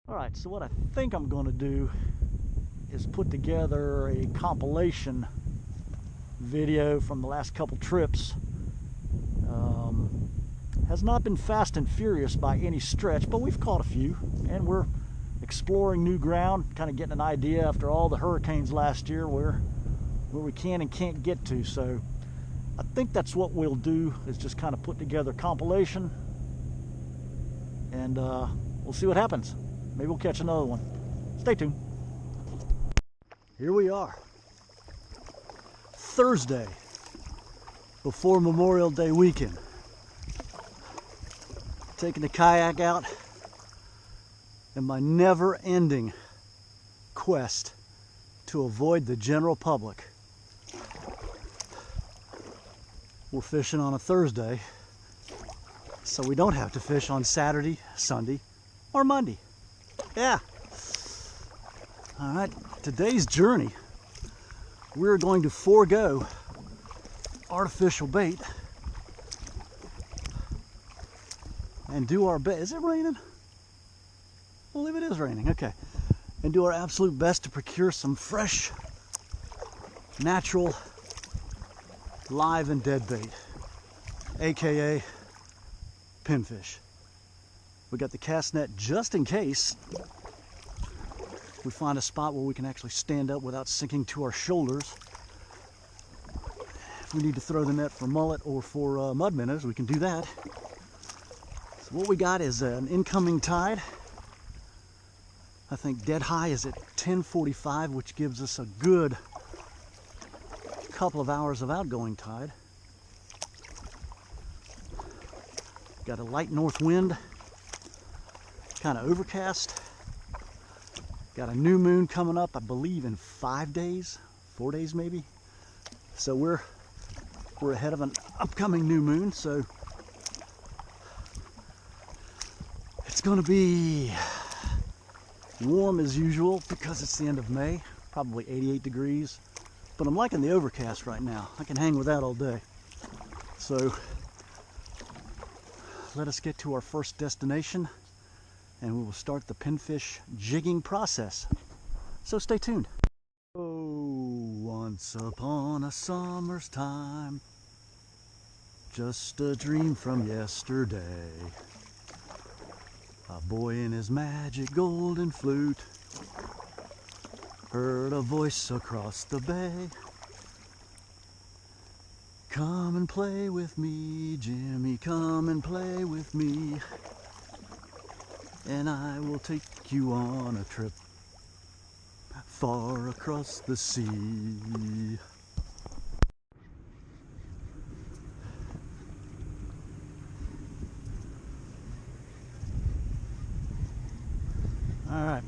Alright, so what I think I'm going to do is put together a compilation video from the last couple trips. Has not been fast and furious by any stretch, but we've caught a few, and we're exploring new ground, kind of getting an idea after all the hurricanes last year where we can and can't get to. So I think that's what we'll do, is just kind of put together a compilation, and we'll see what happens. Maybe we'll catch another one. Stay tuned. Here we are, Thursday before Memorial Day weekend. Taking the kayak out in my never-ending quest to avoid the general public. We're fishing on a Thursday, so we don't have to fish on Saturday, Sunday, or Monday. Yeah. All right, today's journey, we're going to forego artificial bait and do our best. Is it raining? I believe it is raining. Okay. And do our absolute best to procure some fresh, natural, live and dead bait, aka pinfish. We got the cast net just in case we find a spot where we can actually stand up without sinking to our shoulders. If we need to throw the net for mullet or for mud minnows, we can do that. So what we got is an incoming tide. I think dead high is at 10:45, which gives us a good couple of hours of outgoing tide. Got a light north wind, kind of overcast. Got a new moon coming up, I believe, in 5 days, 4 days maybe. So we're ahead of an upcoming new moon, so it's going to be warm as usual because it's the end of May, probably 88 degrees. But I'm liking the overcast right now. I can hang with that all day. So let us get to our first destination and we will start the pinfish jigging process. So stay tuned. Oh, once upon a summer's time, just a dream from yesterday. A boy in his magic golden flute heard a voice across the bay. Come and play with me, Jimmy, come and play with me, and I will take you on a trip far across the sea. All right.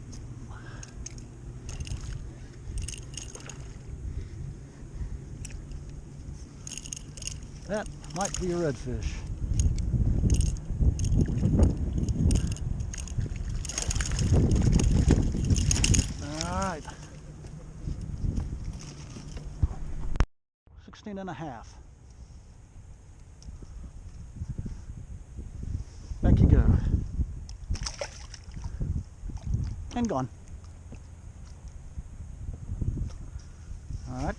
That might be a redfish. All right. 16 and a half. Back you go. And gone. All right.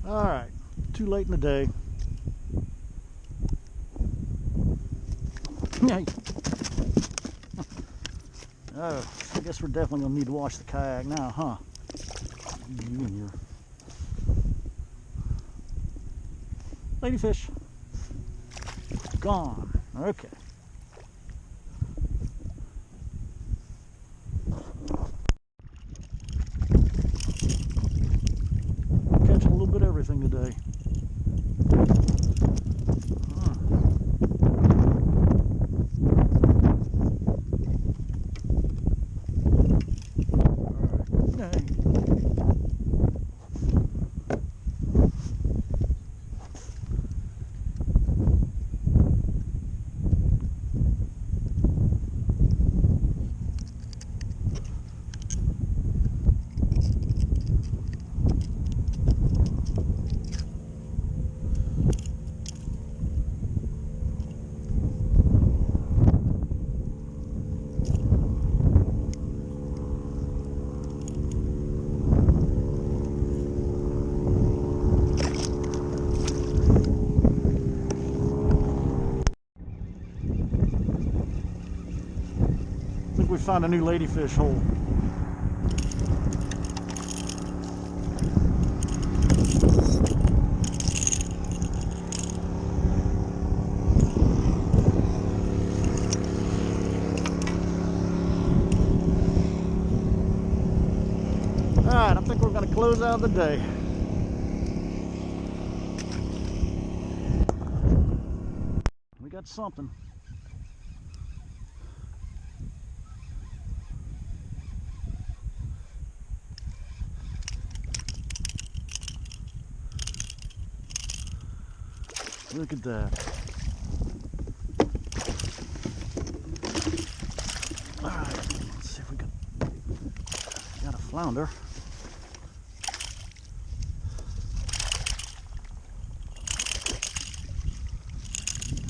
All right. Too late in the day. Oh, I guess we're definitely gonna need to wash the kayak now, huh? You and your ladyfish. Gone. Okay. Catching a little bit of everything today. we found a new ladyfish hole. Alright, I think we're going to close out the day. We got something. Look at that. Alright, let's see if we got a flounder.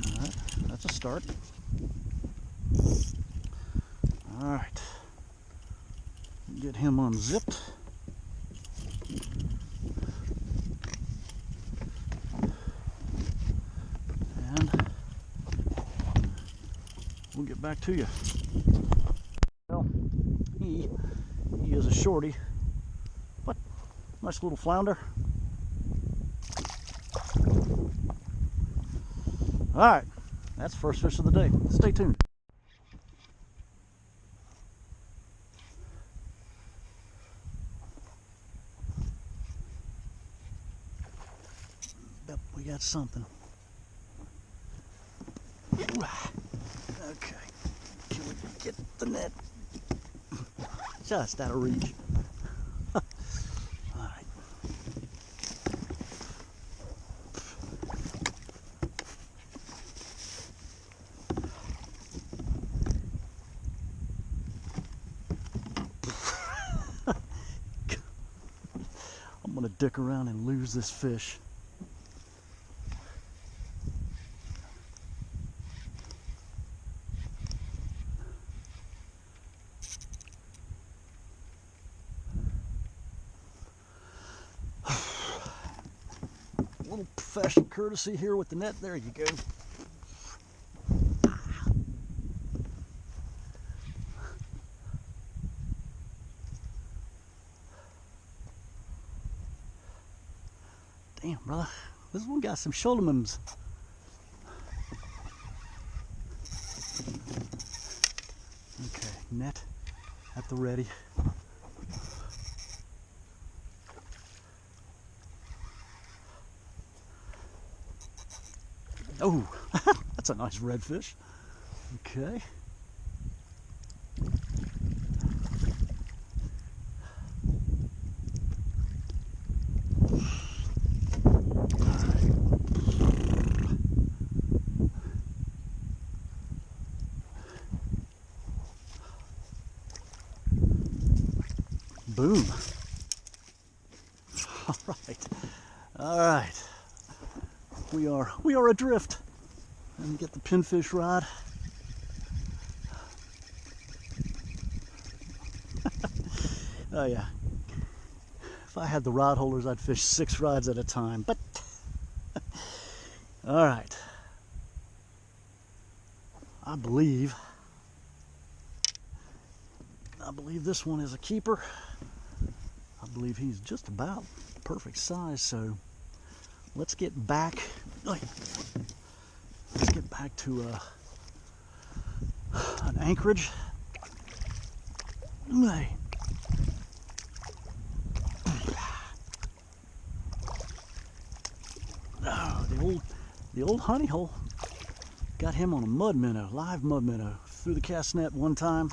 Alright, that's a start. Alright. Get him unzipped. We'll get back to you. Well, he is a shorty, but nice little flounder. All right, that's the first fish of the day. Stay tuned. Yep, we got something. Okay, can we get the net? Just out of reach. All right. I'm gonna dick around and lose this fish. Little professional courtesy here with the net. There you go. Damn, brother. This one got some shoulder mums. Okay, net at the ready. Oh, that's a nice redfish. Okay. Boom. All right. All right. We are adrift. Let me get the pinfish rod. Oh yeah. If I had the rod holders, I'd fish 6 rods at a time. But all right. I believe this one is a keeper. I believe he's just about perfect size. So let's get back. Let's get back to an anchorage. Oh, the old honey hole. Got him on a mud minnow, live mud minnow. Threw the cast net one time.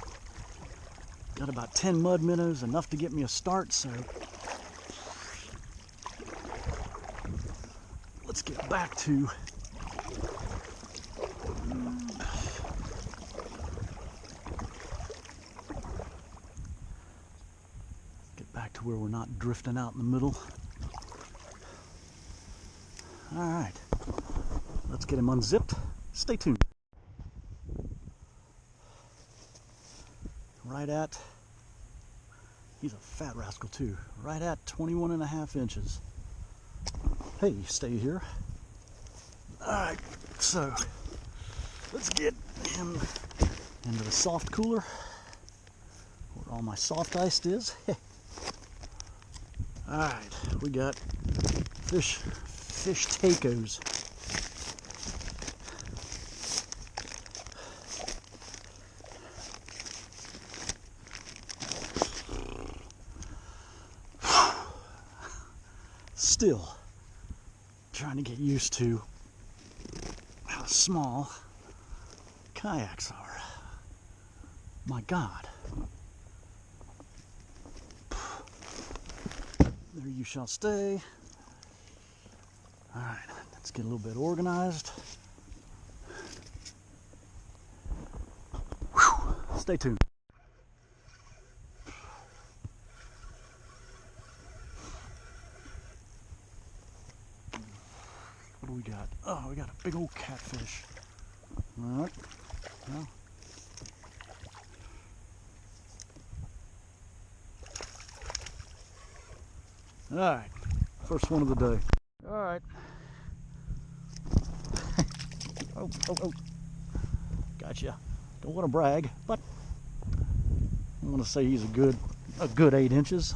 Got about 10 mud minnows, enough to get me a start. So let's get back to where we're not drifting out in the middle. All right, let's get him unzipped. Stay tuned. Right at, he's a fat rascal too, right at 21.5 inches. Hey, stay here. All right, so let's get him into the soft cooler. all my soft iced is. Alright, we got fish tacos. Still trying to get used to how small kayaks are. My God. There you shall stay. All right, let's get a little bit organized. Whew. Stay tuned. What do we got? Oh, we got a big old catfish. All right. Well, all right, first one of the day. All right. Oh. Gotcha. Don't want to brag, but I want to say he's a good 8 inches.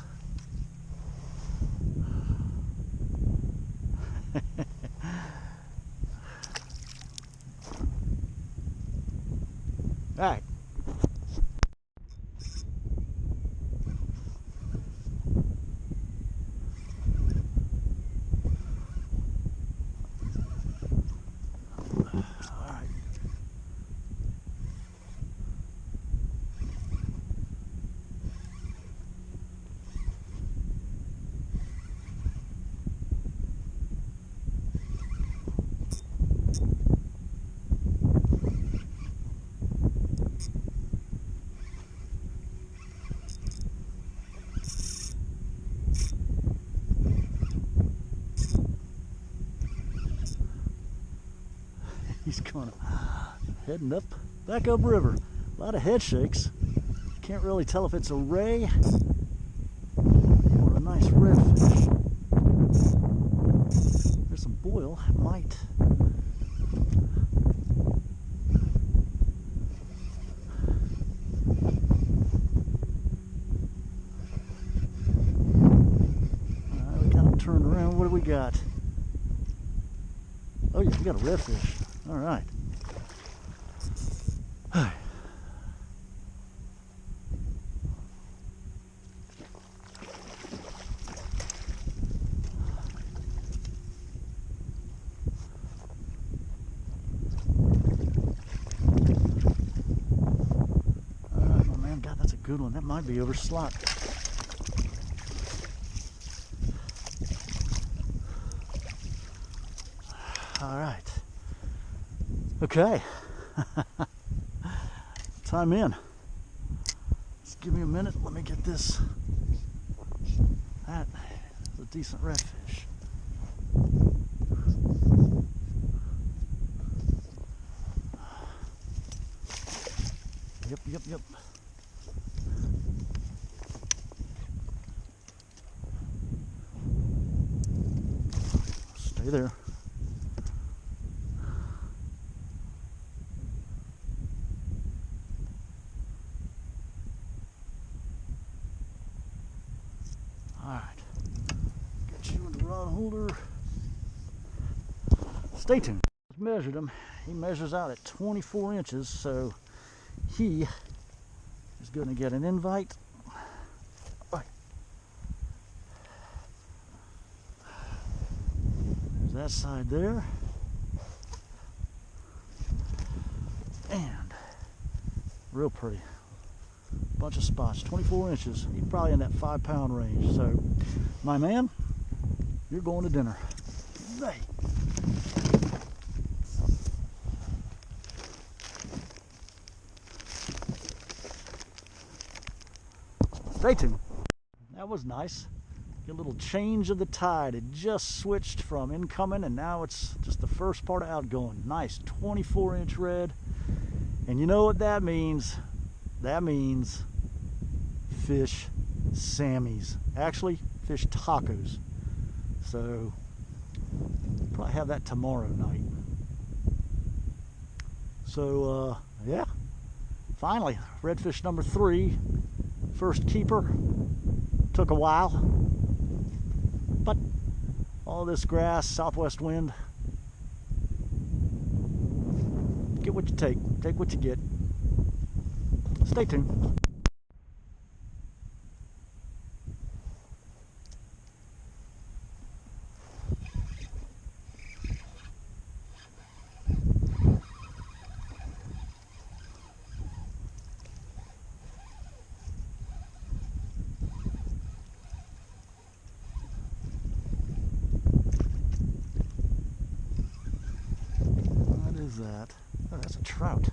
All right. He's going heading back up river. A lot of head shakes. Can't really tell if it's a ray or a nice redfish. There's some boil. Might. Alright, we got him turned around. What do we got? Oh yeah, we got a redfish. All right. My man, God, that's a good one. That might be over slot. All right. Okay, time in. Just give me a minute. Let me get this. That is a decent redfish. Yep. Stay there. Alright, get you in the rod holder. Stay tuned. Just measured him. He measures out at 24 inches, so he is going to get an invite. There's that side there. And real pretty. Bunch of spots, 24 inches. He's probably in that 5-pound range. So, my man, you're going to dinner. Hey. Stay tuned. That was nice. Get a little change of the tide. It just switched from incoming, and now it's just the first part of outgoing. Nice 24-inch red. And you know what that means? That means fish Sammys. Actually, fish tacos. So, probably have that tomorrow night. So, yeah. Finally, redfish number 3. First keeper. Took a while. But all this grass, southwest wind. Get what you take. Take what you get. Stay tuned. That? Oh, that's a trout.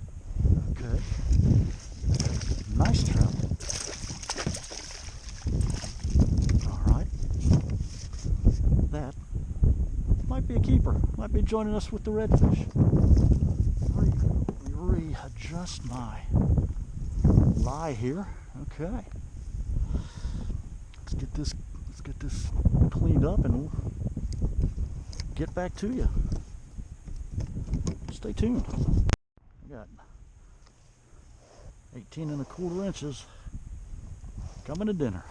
Okay. Nice trout. Alright. That might be a keeper. Might be joining us with the redfish. Let me readjust my lie here. Okay. Let's get this cleaned up and we'll get back to you. Stay tuned. We got 18¼ inches coming to dinner.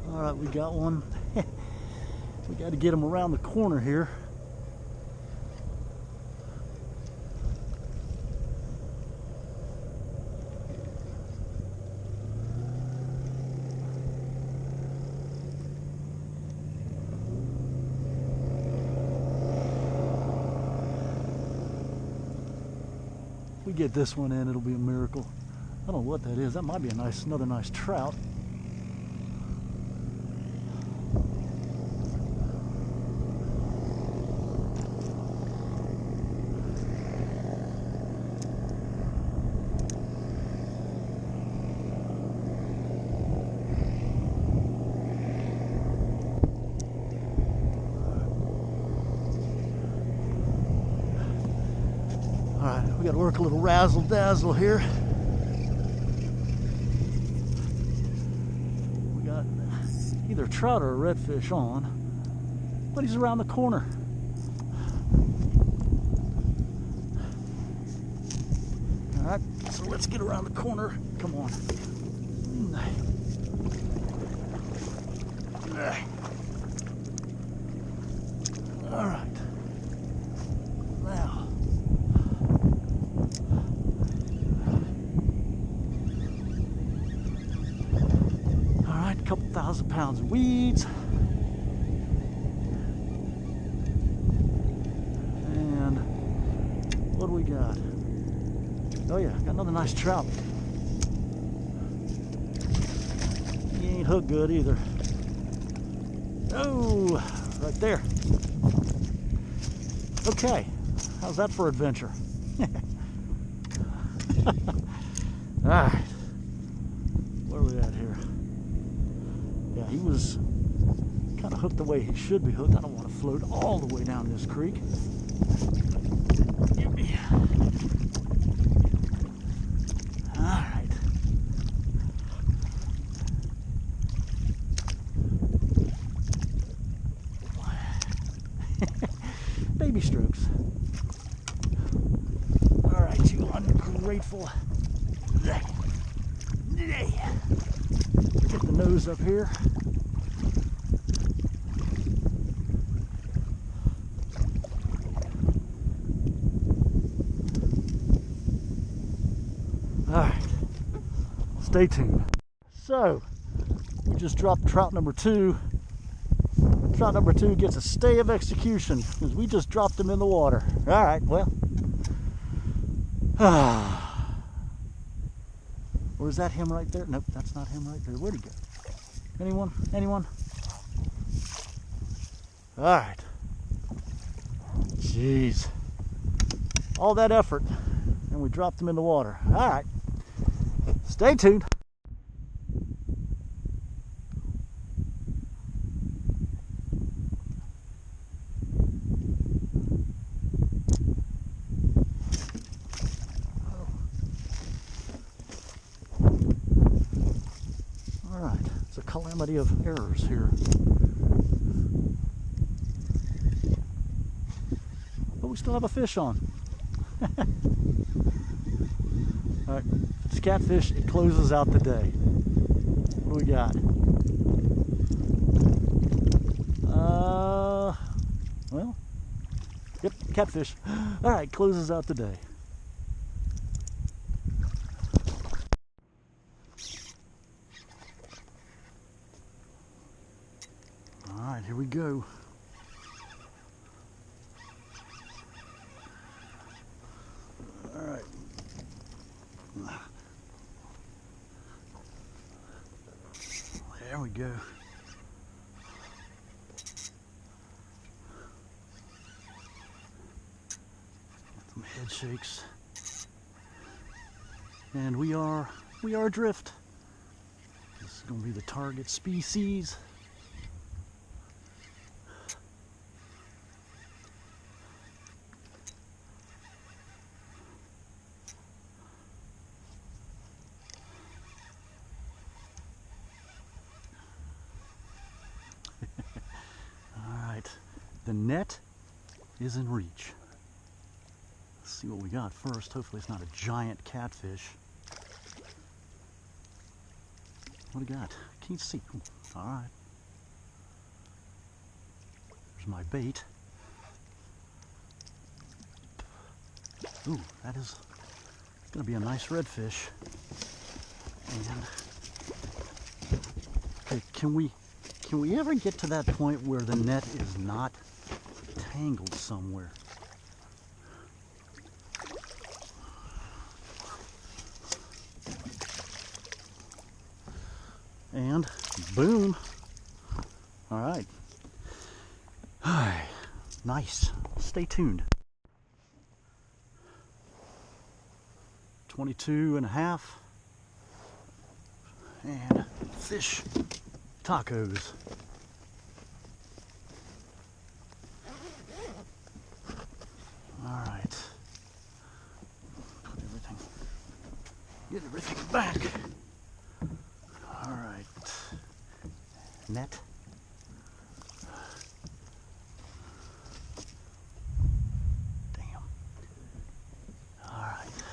All right, we got one. We got to get him around the corner here. We get this one in, it'll be a miracle. I don't know what that is. That might be another nice trout. Alright, we got to work a little razzle dazzle here. We got either a trout or a redfish on, but he's around the corner. Alright, so let's get around the corner. Come on. Alright. Now. Alright, a couple thousand pounds of weeds. And what do we got? Oh yeah, got another nice trout. He ain't hooked good either. Oh, right there. Okay, how's that for adventure? Alright, where are we at here? Yeah, he was kind of hooked the way he should be hooked. I don't want to float all the way down this creek. Alright. Baby strokes. Alright, you ungrateful. Get the nose up here. Alright, stay tuned. So, we just dropped trout number 2. Trout number 2 gets a stay of execution because we just dropped him in the water. Alright, well. Or is that him right there? Nope, that's not him right there. Where'd he go? Anyone? Anyone? Alright. Jeez. All that effort and we dropped him in the water. Alright. Stay tuned. Alright, it's a calamity of errors here. But we still have a fish on. Alright, if it's catfish, it closes out the day. What do we got? Well, yep, catfish. Alright, closes out the day. Alright, here we go. Alright. There we go. Some head shakes. And we are adrift. This is going to be the target species. The net is in reach. Let's see what we got first. Hopefully it's not a giant catfish. What do we got? Can't see. Ooh, all right. There's my bait. Ooh, that is going to be a nice redfish. And okay, can we ever get to that point where the net is not tangled somewhere? And boom. All right. Nice. Stay tuned. 22.5 and fish tacos. All right. Put everything, get everything back. All right. Net. Damn. All right.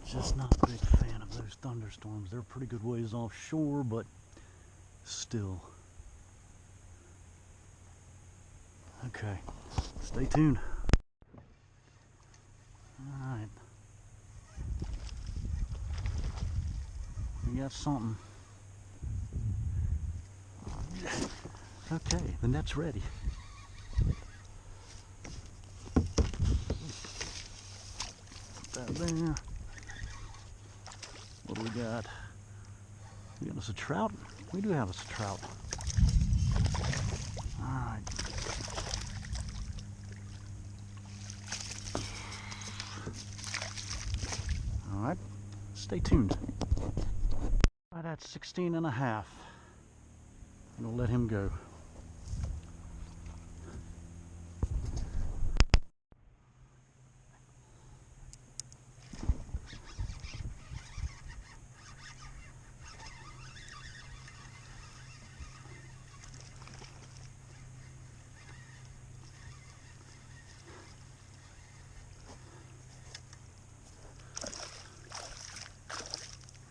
Just not a big fan of those thunderstorms. They're a pretty good ways offshore, but still. Okay, stay tuned. All right. We got something. Okay, the net's ready. Put that there. What do we got? We got us a trout. We do have us a trout. All right. All right. Stay tuned. Right at 16.5. I'm gonna let him go.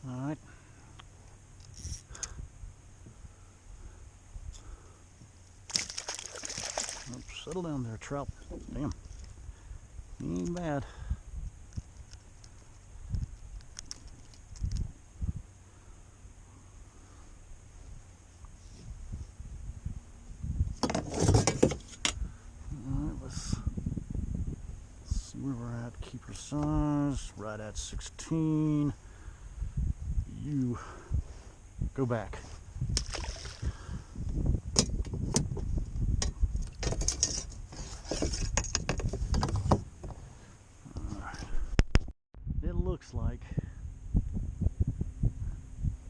All right. Oops, settle down there, trout. Damn. Ain't bad. All right, let's see where we're at. Keeper size, right at 16. You go back. It looks like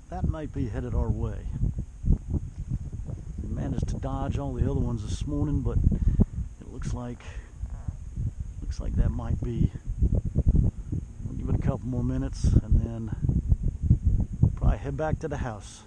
that might be headed our way. We managed to dodge all the other ones this morning, but it looks like that might be. We'll give it a couple more minutes and then probably head back to the house.